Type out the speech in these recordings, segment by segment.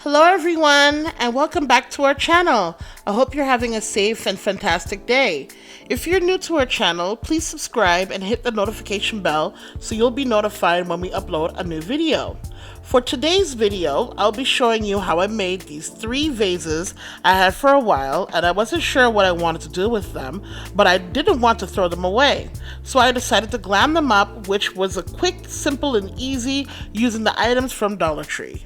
Hello everyone and welcome back to our channel. I hope you're having a safe and fantastic day. If you're new to our channel, please subscribe and hit the notification bell so you'll be notified when we upload a new video. For today's video, I'll be showing you how I made these 3 vases I had for a while and I wasn't sure what I wanted to do with them, but I didn't want to throw them away. So I decided to glam them up, which was a quick, simple, and easy using the items from Dollar Tree.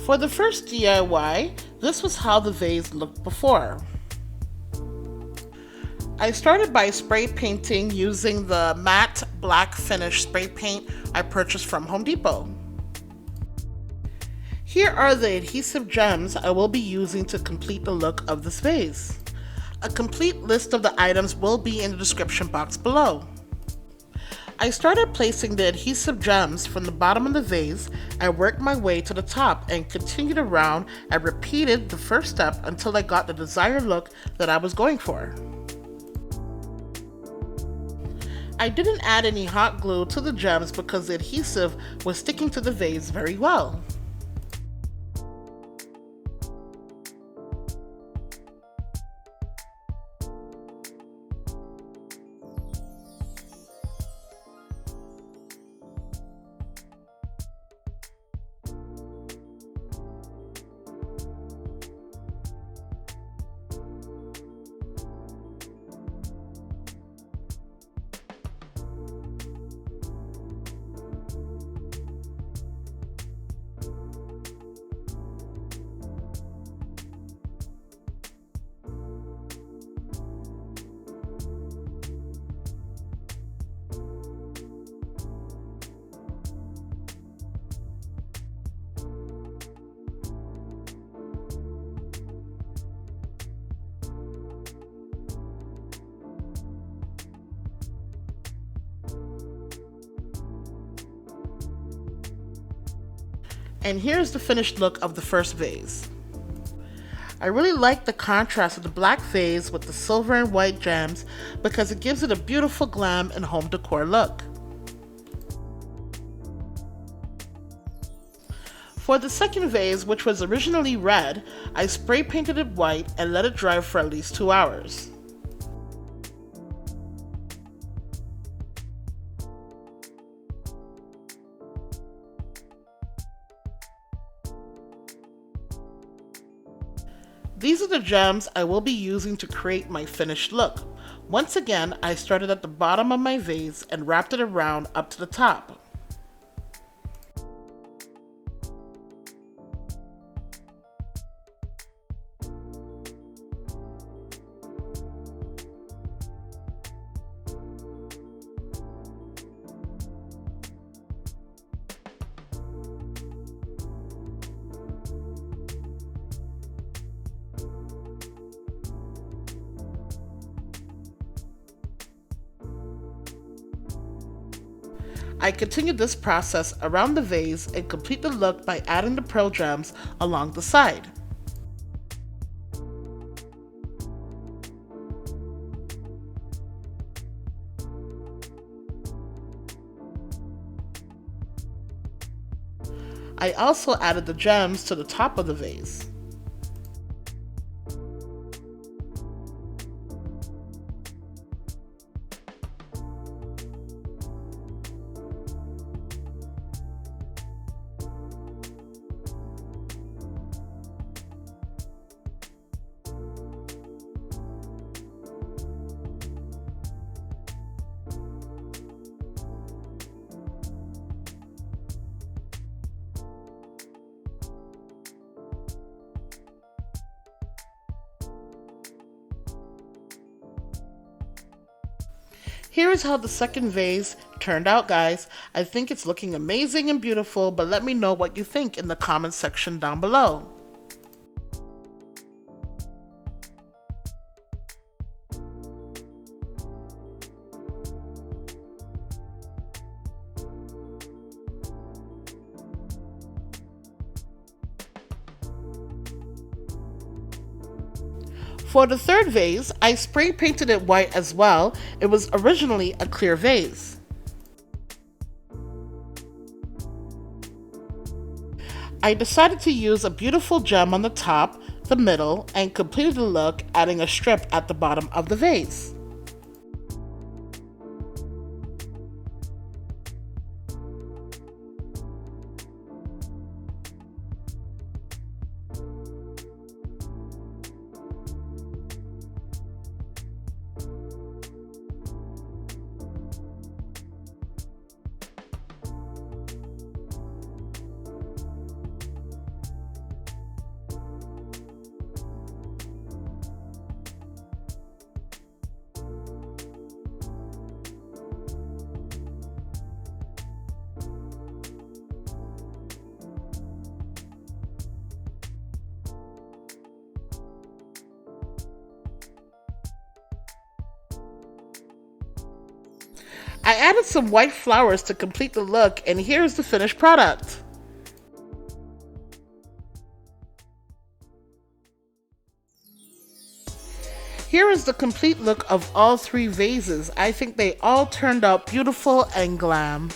For the first DIY, this was how the vase looked before. I started by spray painting using the matte black finish spray paint I purchased from Home Depot. Here are the adhesive gems I will be using to complete the look of this vase. A complete list of the items will be in the description box below. I started placing the adhesive gems from the bottom of the vase and worked my way to the top and continued around and repeated the first step until I got the desired look that I was going for. I didn't add any hot glue to the gems because the adhesive was sticking to the vase very well. And here's the finished look of the first vase. I really like the contrast of the black vase with the silver and white gems because it gives it a beautiful glam and home decor look. For the second vase, which was originally red, I spray painted it white and let it dry for at least 2 hours. These are the gems I will be using to create my finished look. Once again, I started at the bottom of my vase and wrapped it around up to the top. I continued this process around the vase and complete the look by adding the pearl gems along the side. I also added the gems to the top of the vase. Here is how the second vase turned out, guys. I think it's looking amazing and beautiful, but let me know what you think in the comments section down below. For the third vase, I spray painted it white as well. It was originally a clear vase. I decided to use a beautiful gem on the top, the middle, and completed the look, adding a strip at the bottom of the vase. I added some white flowers to complete the look, and here's the finished product. Here is the complete look of all 3 vases. I think they all turned out beautiful and glam.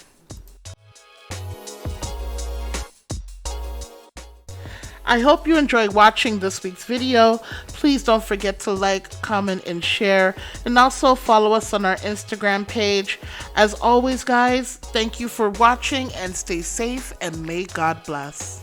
I hope you enjoyed watching this week's video. Please don't forget to like, comment, and share, and also follow us on our Instagram page. As always, guys, thank you for watching, and stay safe, and may God bless.